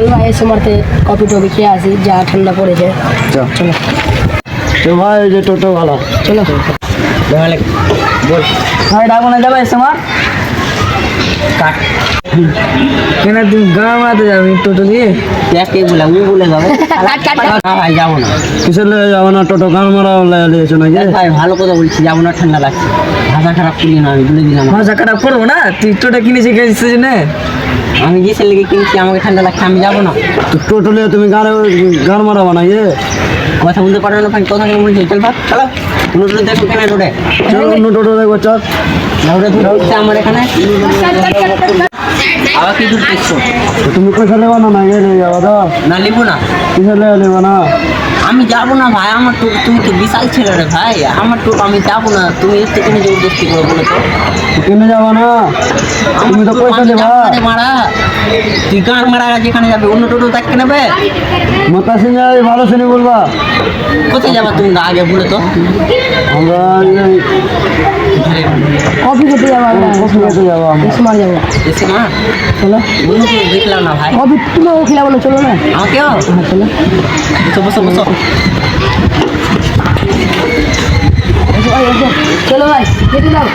চলো ভাই এসে মারতে কফি টফি খেয়ে আসি, যা ঠান্ডা পড়েছে। চলো তো ভাই ওই যে টোটো ভালো চলো বল ভাই ডাকবো না যাবে এসে মার কাট কেন তুমি গাঁ মারাতে যাবি টোটো দিয়ে কে বলে আমি বলে যাবে না ভাই যাবো না। কিসের লেগে যাবো না টোটো গাঁ মারা লেগেছো নাকি? ভাই ভালো কথা বলছি, যাবো না, ঠান্ডা লাগছে, ভাষা খারাপ করি না, আমি বলে দিলাম। ভাষা খারাপ করবো না, তুই টোটো কিনেছি গেছিস না? আমি গিয়েছে লেগে কিনছি, আমাকে ঠান্ডা লাগছে, আমি যাবো না। তো টোটো নিয়ে তুমি গান মারাবো না ইয়ে কথা বলতে পারো না ভাই, কথা কেন বলছি? চল ভাগ চলো, অন্য টোটো দেখো কেন রোডে, চল অন্য টোটো দেখবো চল। রোডে তুমি উঠছে আমার এখানে আবার কি দূর দেখছো? তো তুমি পয়সা নেবো না না গেলে যাবো তো না লিখবো না, কিসের লেগে নেবো না? আমি যাবো না ভাই, আমার টোটো, তুমি তো বিশাল ছেলে রে ভাই, আমার টোটো আমি যাবো না, তুমি এর থেকে জবরদস্তি করো বলে তো। কিনে যাবো না, তুমি তো পয়সা দেবা। মারা তুই গাঁর মারা যেখানে যাবে অন্য টোটো তাকে নেবে, মাতা সিং ভালো শ্রেণী বলবা। কোথায় যাবা তুমি আগে বলে তো? আমরা কফি খেতে যাবো, কফি খেতে যাবো আমরা। এসে মার যাবো। এসে মা চলো অন্য টোটো দেখলাম না ভাই, কফি তুমিও খেলা বলো, চলো না। আমাকেও হ্যাঁ চলো বসো বসো বসো। এসো ভাই এসো, চলো ভাই খেতে যাও।